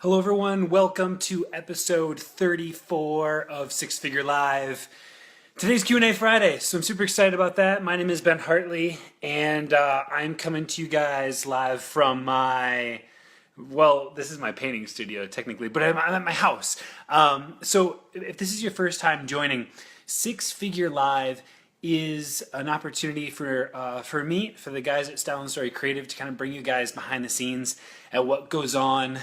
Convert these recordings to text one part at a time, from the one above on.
Hello everyone, welcome to episode 34 of Six Figure Live. Today's Q&A Friday, so I'm super excited about that. My name is Ben Hartley, and I'm coming to you guys live from this is my painting studio technically, but I'm at my house. So if this is your first time joining, Six Figure Live is an opportunity for me, for the guys at Style and Story Creative, to kind of bring you guys behind the scenes at what goes on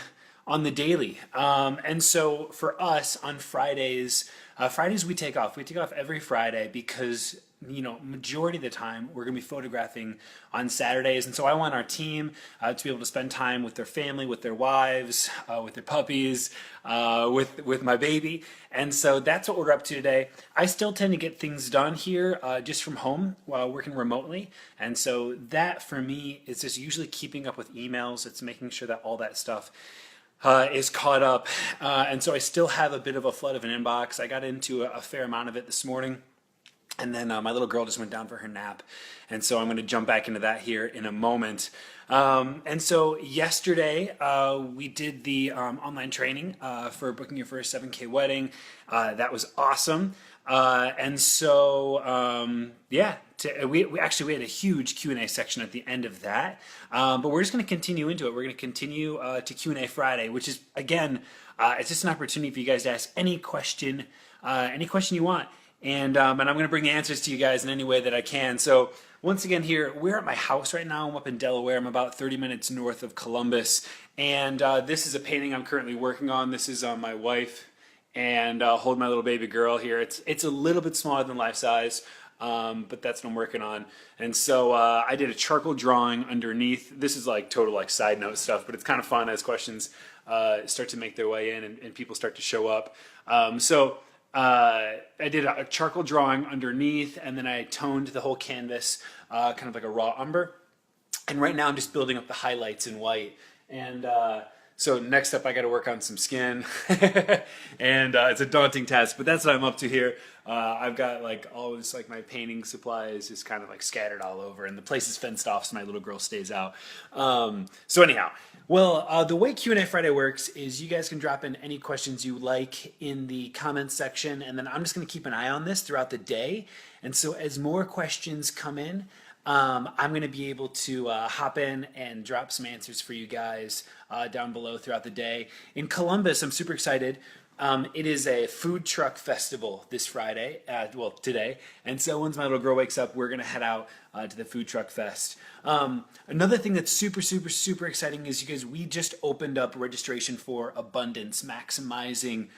the daily. And so for us on Fridays, Fridays we take off. We take off every Friday because, majority of the time we're going to be photographing on Saturdays. And so I want our team to be able to spend time with their family, with their wives, with their puppies, with my baby. And so that's what we're up to today. I still tend to get things done here just from home while working remotely. And so that for me is just usually keeping up with emails. It's making sure that all that stuff is caught up, and so I still have a bit of a flood of an inbox. I got into a fair amount of it this morning, and then my little girl just went down for her nap, and so I'm going to jump back into that here in a moment. And so yesterday we did the online training for booking your first 7K wedding. That was awesome. And so we had a huge Q&A section at the end of that, but we're just going to continue into it. We're going to continue to Q&A Friday, which is, again, it's just an opportunity for you guys to ask any question you want, and I'm going to bring the answers to you guys in any way that I can. So once again, here we're at my house right now. I'm up in Delaware. I'm about 30 minutes north of Columbus, and this is a painting I'm currently working on. This is my wife and hold my little baby girl here. It's a little bit smaller than life size, but that's what I'm working on. And so I did a charcoal drawing underneath. This is like total side note stuff, but it's kind of fun as questions start to make their way in and people start to show up. So I did a charcoal drawing underneath, and then I toned the whole canvas kind of like a raw umber. And right now I'm just building up the highlights in white. And so next up, I got to work on some skin, and it's a daunting task, but that's what I'm up to here. I've got all this my painting supplies just kind of scattered all over, and the place is fenced off so my little girl stays out. So anyhow, the way Q&A Friday works is you guys can drop in any questions you like in the comments section, and then I'm just going to keep an eye on this throughout the day. And so as more questions come in, I'm going to be able to hop in and drop some answers for you guys down below throughout the day. In Columbus, I'm super excited. It is a food truck festival this Friday, today. And so once my little girl wakes up, we're going to head out to the food truck fest. Another thing that's super, super, super exciting is you guys, we just opened up registration for Abundance, maximizing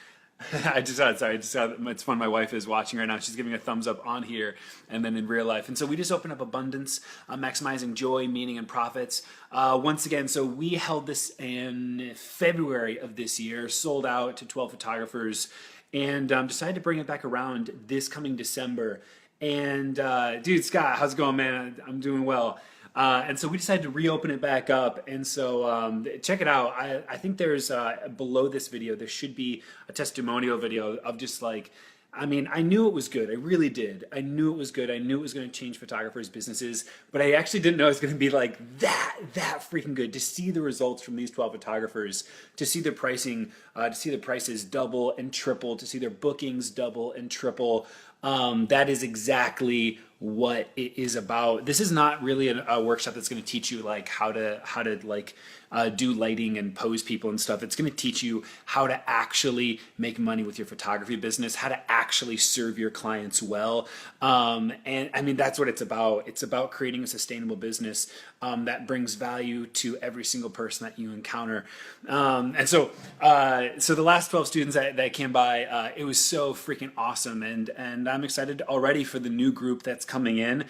it's fun. My wife is watching right now. She's giving a thumbs up on here and then in real life. And so we just opened up Abundance, maximizing joy, meaning, and profits. Once again, so we held this in February of this year, sold out to 12 photographers, and decided to bring it back around this coming December. And dude, Scott, how's it going, man? I'm doing well. And so we decided to reopen it back up, and so check it out. I think there's below this video there should be a testimonial video of just I knew it was good. I really did. I knew it was good. I knew it was going to change photographers' businesses, but I actually didn't know it was going to be that freaking good. To see the results from these 12 photographers, to see their pricing, to see the prices double and triple, to see their bookings double and triple. That is exactly what it is about. This is not really a workshop that's going to teach you how to do lighting and pose people and stuff. It's going to teach you how to actually make money with your photography business, how to actually serve your clients well. And that's what it's about. It's about creating a sustainable business that brings value to every single person that you encounter. And so the last 12 students that came by, it was so freaking awesome. And I'm excited already for the new group that's coming in.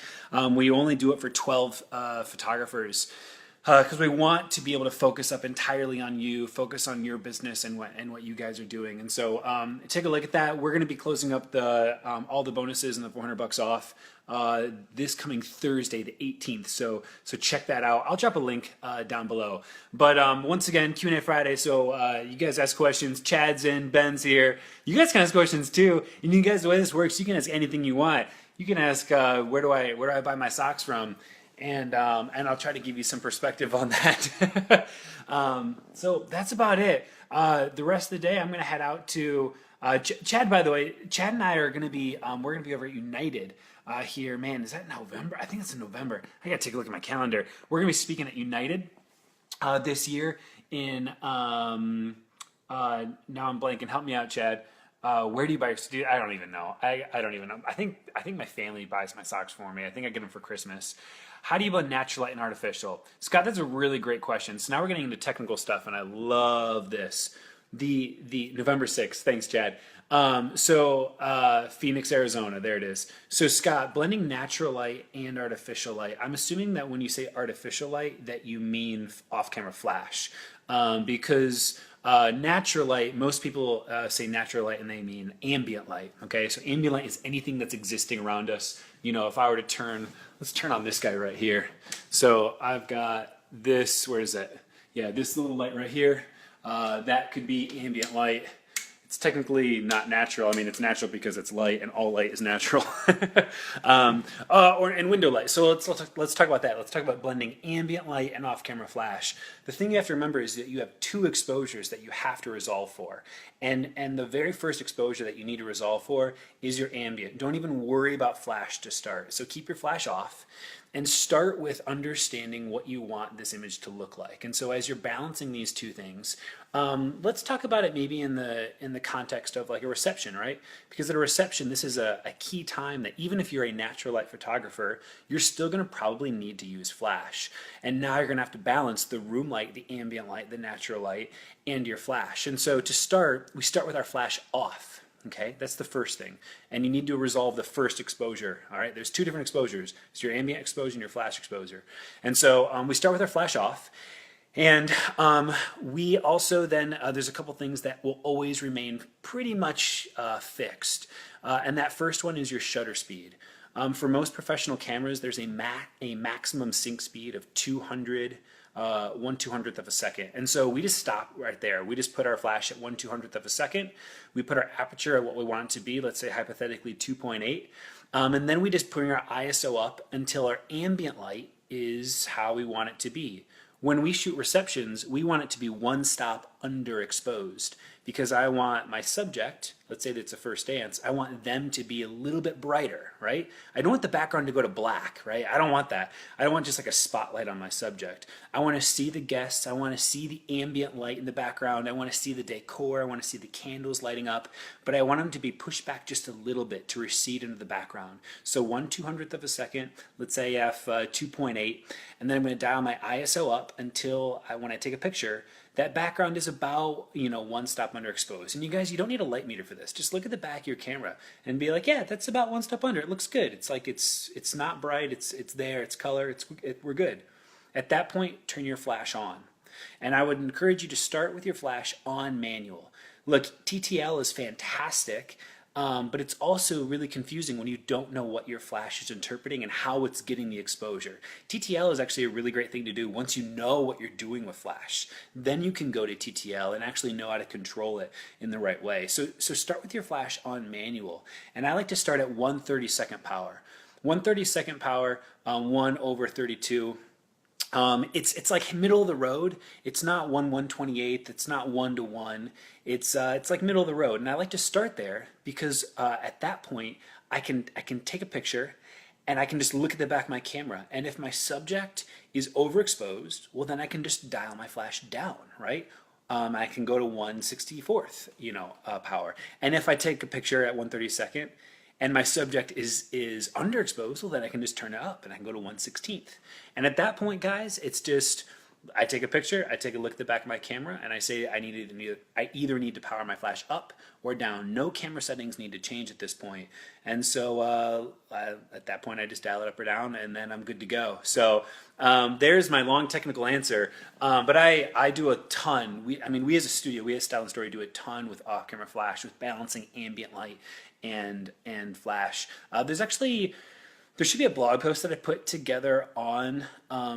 We only do it for 12 photographers. Because we want to be able to focus up entirely on you, focus on your business and what you guys are doing. And so take a look at that. We're going to be closing up all the bonuses and the $400 off this coming Thursday, the 18th. So check that out. I'll drop a link down below. But once again, Q&A Friday. So you guys ask questions. Chad's in, Ben's here. You guys can ask questions too. And you guys, the way this works, you can ask anything you want. You can ask where do I buy my socks from. and I'll try to give you some perspective on that. So that's about it. The rest of the day, I'm going to head out to Chad. By the way, Chad and I are going to be we're going to be over at United here. Man, is that November? I think it's in November. I got to take a look at my calendar. We're going to be speaking at United this year in now I'm blanking. Help me out, Chad. Where do you buy your dude? I don't even know. I don't even know. I think my family buys my socks for me. I think I get them for Christmas. How do you blend natural light and artificial? Scott, that's a really great question. So now we're getting into technical stuff, and I love this. The November 6th. Thanks, Chad. Phoenix, Arizona. There it is. So Scott, blending natural light and artificial light. I'm assuming that when you say artificial light, that you mean off-camera flash, because natural light, most people say natural light and they mean ambient light. Okay, so ambient light is anything that's existing around us. You know, if I were to turn, let's turn on this guy right here. So I've got this, where is it? Yeah, this little light right here. That could be ambient light. It's technically not natural. I mean, it's natural because it's light, and all light is natural. And window light. So let's talk about that. Let's talk about blending ambient light and off-camera flash. The thing you have to remember is that you have two exposures that you have to resolve for, and the very first exposure that you need to resolve for is your ambient. Don't even worry about flash to start. So keep your flash off. And start with understanding what you want this image to look like. And so as you're balancing these two things, let's talk about it maybe in the context of like a reception, right? Because at a reception, this is a key time that even if you're a natural light photographer, you're still going to probably need to use flash. And now you're going to have to balance the room light, the ambient light, the natural light, and your flash. And so to start, we start with our flash off. Okay, that's the first thing. And you need to resolve the first exposure. All right, there's two different exposures. It's your ambient exposure and your flash exposure. And so we start with our flash off. And we also then, there's a couple things that will always remain pretty much fixed. And that first one is your shutter speed. For most professional cameras, there's a maximum sync speed of 1/200th of a second. And so we just stop right there. We just put our flash at 1/200th of a second. We put our aperture at what we want it to be, let's say hypothetically 2.8. And then we just bring our ISO up until our ambient light is how we want it to be. When we shoot receptions, we want it to be one stop underexposed, because I want my subject, let's say that it's a first dance, I want them to be a little bit brighter, right? I don't want the background to go to black, right? I don't want that. I don't want just like a spotlight on my subject. I want to see the guests. I want to see the ambient light in the background. I want to see the decor. I want to see the candles lighting up, but I want them to be pushed back just a little bit to recede into the background. So 1/200th of a second, let's say f2.8, and then I'm going to dial my ISO up until when I take a picture, that background is about, one stop underexposed. And you guys, you don't need a light meter for this. Just look at the back of your camera and be like, yeah, that's about one step under. It looks good. It's like it's not bright. It's there. It's color. We're good. At that point, turn your flash on. And I would encourage you to start with your flash on manual. Look, TTL is fantastic. But it's also really confusing when you don't know what your flash is interpreting and how it's getting the exposure. TTL is actually a really great thing to do once you know what you're doing with flash. Then you can go to TTL and actually know how to control it in the right way. So start with your flash on manual. And I like to start at 1/32 power. 1/32 power, 1/32. It's like middle of the road. It's not 1/128th. It's not 1:1. It's like middle of the road, and I like to start there because at that point I can take a picture, and I can just look at the back of my camera. And if my subject is overexposed, well then I can just dial my flash down, right? I can go to 1/64th, power. And if I take a picture at 1/32nd. And my subject is underexposed, well then I can just turn it up and I can go to 1/16th. And at that point, guys, it's just, I take a picture, I take a look at the back of my camera, and I say I either need to power my flash up or down. No camera settings need to change at this point. And so at that point, I just dial it up or down, and then I'm good to go. So there's my long technical answer. But I do a ton. We as a studio, we at Style and Story do a ton with off-camera flash, with balancing ambient light and flash. There should be a blog post that I put together on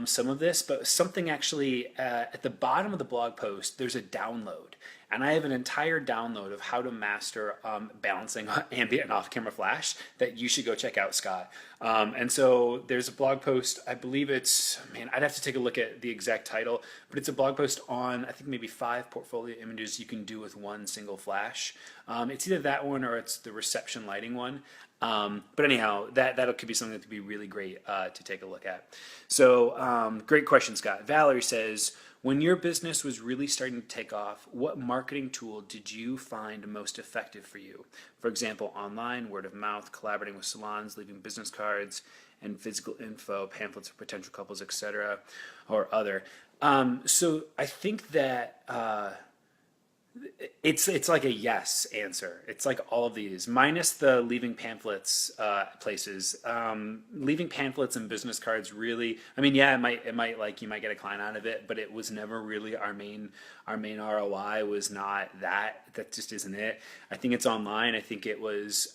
some of this, but something actually at the bottom of the blog post, there's a download. and I have an entire download of how to master balancing ambient and off-camera flash that you should go check out, Scott. And so there's a blog post, I believe it's, man, I'd have to take a look at the exact title, but it's a blog post on, I think maybe 5 portfolio images you can do with one single flash. It's either that one or it's the reception lighting one. But anyhow, that could be something that could be really great to take a look at. So great question, Scott. Valerie says, when your business was really starting to take off, what marketing tool did you find most effective for you? For example, online, word of mouth, collaborating with salons, leaving business cards and physical info, pamphlets for potential couples, etc., or other. So I think that it's like a yes answer. It's like all of these, minus the leaving pamphlets places. Leaving pamphlets and business cards really. I mean, yeah, it might like you might get a client out of it, but it was never really our main ROI was not that. That just isn't it. I think it's online. I think it was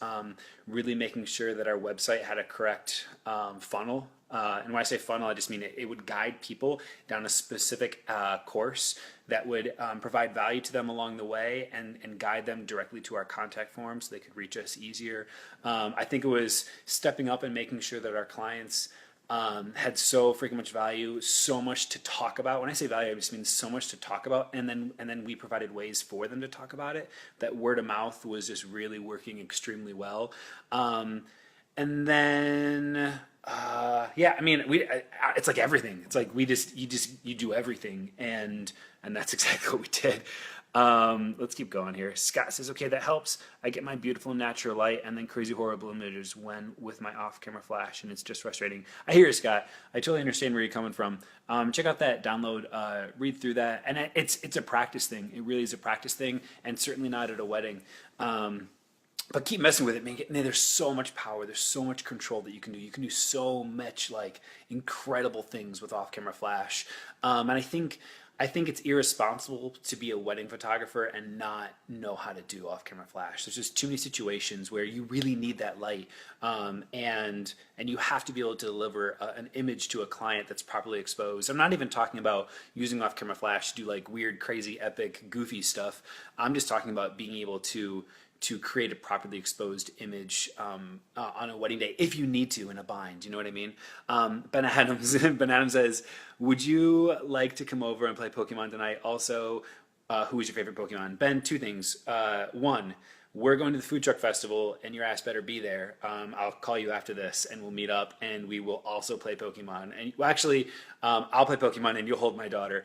really making sure that our website had a correct funnel. And when I say funnel, I just mean it would guide people down a specific course that would provide value to them along the way and guide them directly to our contact form so they could reach us easier. I think it was stepping up and making sure that our clients had so freaking much value, so much to talk about. When I say value, I just mean so much to talk about, and then we provided ways for them to talk about it. That word of mouth was just really working extremely well. And then yeah, I mean, it's like everything. It's like you do everything, and that's exactly what we did. Let's keep going here. Scott says, okay, that helps. I get my beautiful natural light and then crazy horrible images when with my off-camera flash, and it's just frustrating. I hear you, Scott. I totally understand where you're coming from. Check out that download, read through that, and it's a practice thing. It really is a practice thing, and certainly not at a wedding. But keep messing with it, man. There's so much power. There's so much control that you can do. You can do so much like incredible things with off-camera flash. And I think it's irresponsible to be a wedding photographer and not know how to do off-camera flash. There's just too many situations where you really need that light, and you have to be able to deliver an image to a client that's properly exposed. I'm not even talking about using off-camera flash to do like weird, crazy, epic, goofy stuff. I'm just talking about being able to create a properly exposed image on a wedding day if you need to in a bind. You know what I mean? Ben Adams says, would you like to come over and play Pokemon tonight? Also, who is your favorite Pokemon? Ben, 2 things. 1, we're going to the food truck festival and your ass better be there. I'll call you after this and we'll meet up and we will also play Pokemon. And well, actually, I'll play Pokemon and you'll hold my daughter,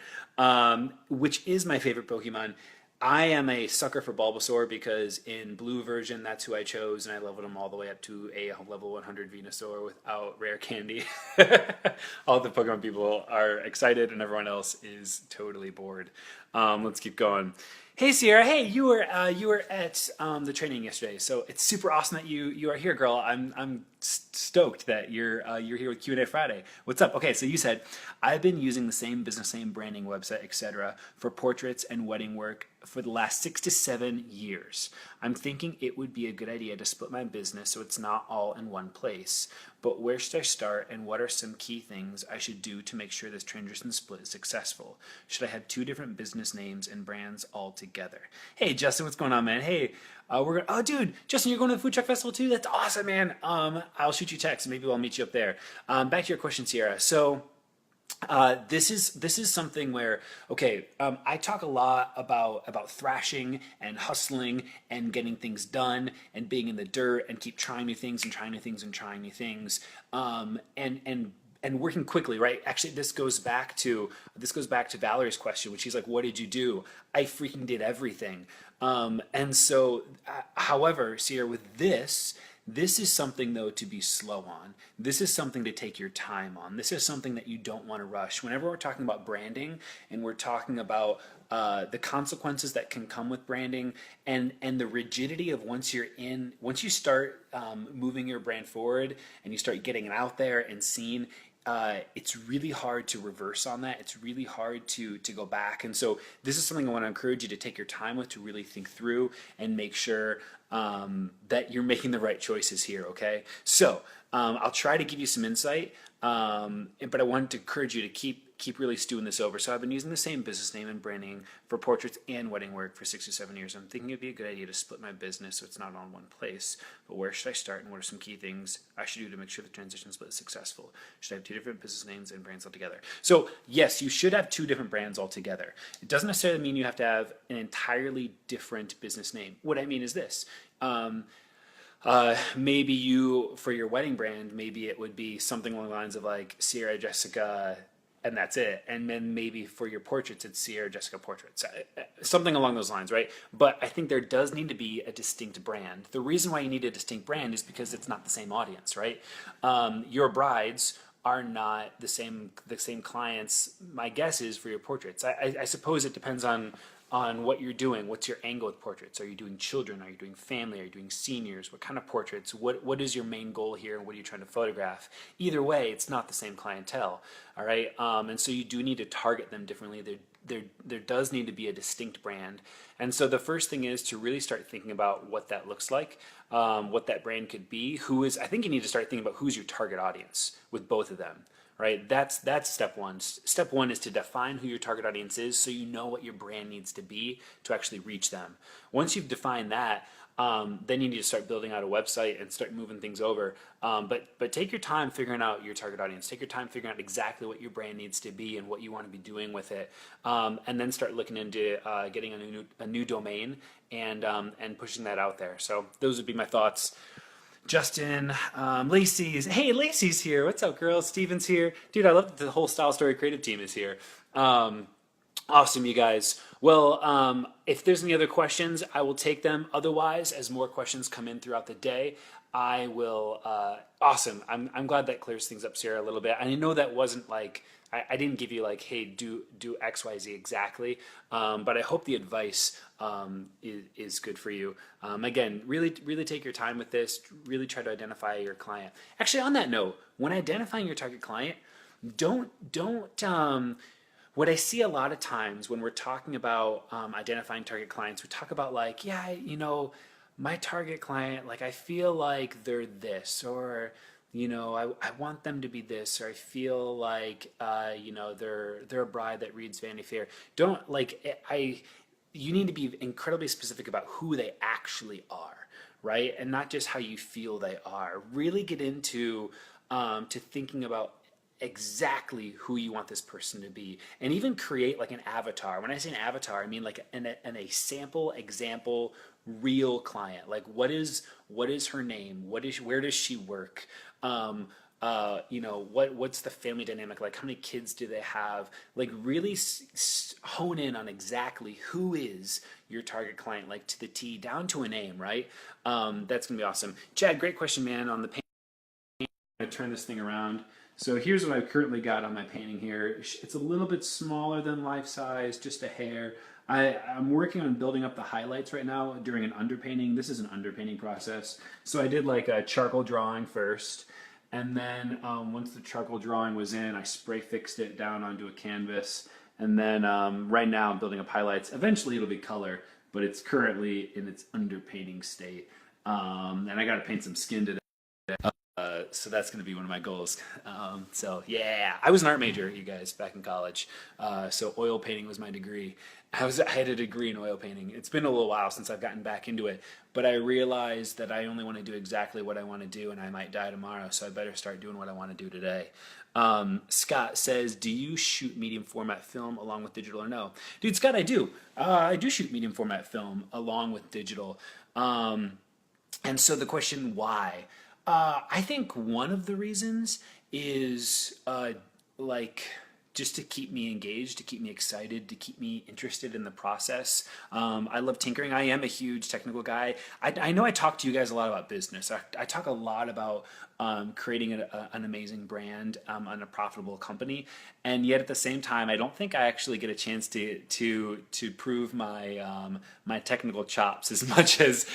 which is my favorite Pokemon. I am a sucker for Bulbasaur because in blue version, that's who I chose, and I leveled him all the way up to a level 100 Venusaur without rare candy. All the Pokemon people are excited, and everyone else is totally bored. Let's keep going. Hey Sierra, hey, you were at the training yesterday, so it's super awesome that you are here, girl. I'm stoked that you're here with Q&A Friday. What's up? Okay, so you said I've been using the same business, same branding website, etc. for portraits and wedding work for the last 6 to 7 years. I'm thinking it would be a good idea to split my business so it's not all in one place. But where should I start, and what are some key things I should do to make sure this transition split is successful? Should I have 2 different business names and brands all together? Hey, Justin, what's going on, man? Hey, oh, dude, Justin, you're going to the food truck festival too? That's awesome, man. I'll shoot you a text, and maybe I'll meet you up there. Back to your question, Sierra. So, this is something where, okay, I talk a lot about thrashing and hustling and getting things done and being in the dirt and keep trying new things and trying new things and trying new things, and working quickly, right? Actually, this goes back to Valerie's question, which she's like, what did you do? I freaking did everything. And so, however, Sierra, with this is something, though, to be slow on. This is something to take your time on. This is something that you don't want to rush. Whenever we're talking about branding and we're talking about the consequences that can come with branding and the rigidity of once you start moving your brand forward and you start getting it out there and seen, it's really hard to reverse on that. It's really hard to go back. And so this is something I want to encourage you to take your time with, to really think through and make sure that you're making the right choices here, okay? So I'll try to give you some insight, but I wanted to encourage you to keep keep really stewing this over. So I've been using the same business name and branding for portraits and wedding work for 6 or 7 years. I'm thinking it'd be a good idea to split my business so it's not all in one place. But where should I start, and what are some key things I should do to make sure the transition split is successful? Should I have 2 different business names and brands altogether? So yes, you should have 2 different brands altogether. It doesn't necessarily mean you have to have an entirely different business name. What I mean is this. Maybe you, for your wedding brand, maybe it would be something along the lines of like Sierra Jessica, and that's it. And then maybe for your portraits, it's Sierra Jessica Portraits, something along those lines, right? But I think there does need to be a distinct brand. The reason why you need a distinct brand is because it's not the same audience, right? Your brides are not the same clients. My guess is for your portraits. I suppose it depends on what you're doing. What's your angle with portraits? Are you doing children? Are you doing family? Are you doing seniors? What kind of portraits? What is your main goal here, and what are you trying to photograph? Either way, it's not the same clientele, all right? And so you do need to target them differently. There does need to be a distinct brand. And so the first thing is to really start thinking about what that looks like, what that brand could be. I think you need to start thinking about who's your target audience with both of them. Right, that's step one. Step one is to define who your target audience is, so you know what your brand needs to be to actually reach them. Once you've defined that, then you need to start building out a website and start moving things over. But take your time figuring out your target audience. Take your time figuring out exactly what your brand needs to be and what you want to be doing with it, and then start looking into getting a new domain and pushing that out there. So those would be my thoughts. Justin, hey, Lacey's here. What's up, girls? Steven's here. Dude, I love that the whole Style Story creative team is here. Awesome, you guys. Well, if there's any other questions, I will take them. Otherwise, as more questions come in throughout the day, I will. Awesome. I'm glad that clears things up, Sarah, a little bit. I know that wasn't like, I didn't give you like, hey, do X, Y, Z exactly. But I hope the advice is good for you. Again, really take your time with this. Really try to identify your client. Actually, on that note, when identifying your target client, don't. What I see a lot of times when we're talking about identifying target clients, we talk about like, yeah, my target client, like I feel like they're this, or I want them to be this, or I feel like they're a bride that reads Vanity Fair. Don't like you need to be incredibly specific about who they actually are, right? And not just how you feel they are. Really get into to thinking about exactly who you want this person to be, and even create like an avatar. When I say an avatar, I mean like a sample example real client. Like what is her name? Where does she work? What's the family dynamic like? How many kids do they have? Like really hone in on exactly who is your target client, like to the T, down to a name, right? That's gonna be awesome. Chad, great question, man. On the painting, I'm gonna turn this thing around. So here's what I've currently got on my painting here. It's a little bit smaller than life size, just a hair. I'm working on building up the highlights right now during an underpainting. This is an underpainting process. So I did like a charcoal drawing first. And then once the charcoal drawing was in, I spray fixed it down onto a canvas. And then right now I'm building up highlights. Eventually it'll be color, but it's currently in its underpainting state. And I got to paint some skin today. So that's going to be one of my goals. So yeah, I was an art major, you guys, back in college. So oil painting was my degree. I had a degree in oil painting. It's been a little while since I've gotten back into it, but I realized that I only want to do exactly what I want to do, and I might die tomorrow, so I better start doing what I want to do today. Scott says, do you shoot medium format film along with digital or no? Dude, Scott, I do. I do shoot medium format film along with digital. And so the question, why? I think one of the reasons is just to keep me engaged, to keep me excited, to keep me interested in the process. I love tinkering. I am a huge technical guy. I know I talk to you guys a lot about business. I talk a lot about creating an amazing brand and a profitable company, and yet at the same time, I don't think I actually get a chance to prove my my technical chops as much as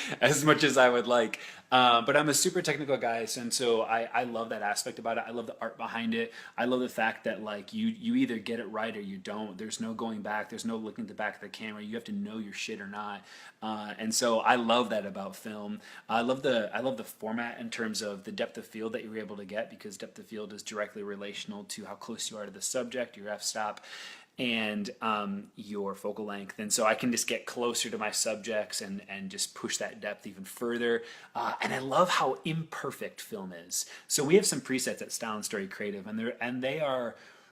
I would like. But I'm a super technical guy, and so I love that aspect about it. I love the art behind it. I love the fact that like you you either get it right or you don't. There's no going back. There's no looking at the back of the camera. You have to know your shit or not. And so I love that about film. I love the format in terms of the depth of field that you're able to get, because depth of field is directly relational to how close you are to the subject, your f-stop, and your focal length. And so I can just get closer to my subjects and just push that depth even further. And I love how imperfect film is. So we have some presets at Style and Story Creative, and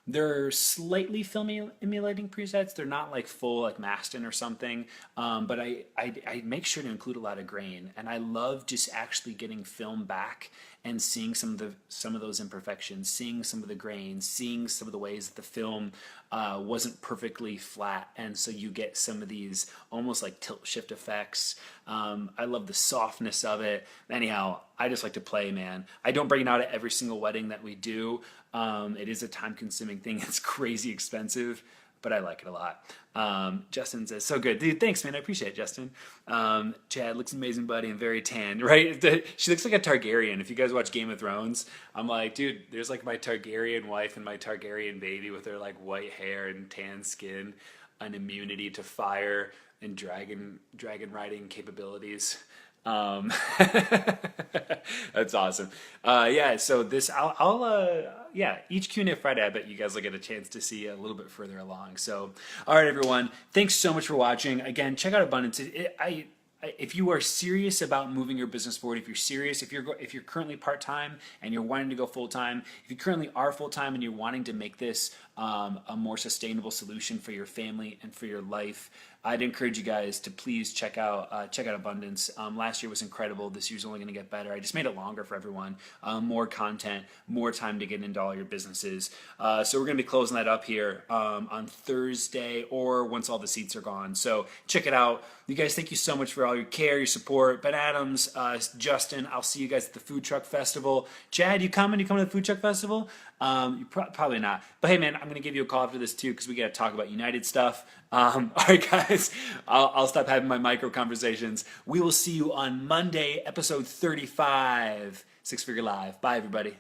they're slightly film emulating presets. They're not like full like Maston or something, but I make sure to include a lot of grain, and I love just actually getting film back and seeing some of those imperfections, seeing some of the grain, seeing some of the ways that the film wasn't perfectly flat, and so you get some of these almost like tilt shift effects. I love the softness of it. Anyhow, I just like to play, man. I don't bring it out at every single wedding that we do. It is a time-consuming thing. It's crazy expensive, but I like it a lot. Justin says, so good. Dude, thanks, man. I appreciate it, Justin. Chad looks amazing, buddy, and very tanned, right? She looks like a Targaryen. If you guys watch Game of Thrones, I'm like, dude, there's like my Targaryen wife and my Targaryen baby with their like white hair and tan skin, an immunity to fire, and dragon riding capabilities. That's awesome. Yeah, so this each Q&A Friday, I bet you guys will get a chance to see a little bit further along. So, all right, everyone, thanks so much for watching. Again, check out Abundance. If you are serious about moving your business forward, if you're serious, if you're currently part-time and you're wanting to go full-time, if you currently are full-time and you're wanting to make this a more sustainable solution for your family and for your life, I'd encourage you guys to please check out Abundance. Last year was incredible. This year's only going to get better. I just made it longer for everyone. More content, more time to get into all your businesses. So we're going to be closing that up here on Thursday or once all the seats are gone. So check it out. You guys, thank you so much for all your care, your support. Ben Adams, Justin, I'll see you guys at the Food Truck Festival. Chad, you coming? You coming to the Food Truck Festival? Probably not. But hey, man, I'm going to give you a call after this too, because we got to talk about United stuff. All right, guys, I'll stop having my micro conversations. We will see you on Monday, episode 35, Six Figure Live. Bye, everybody.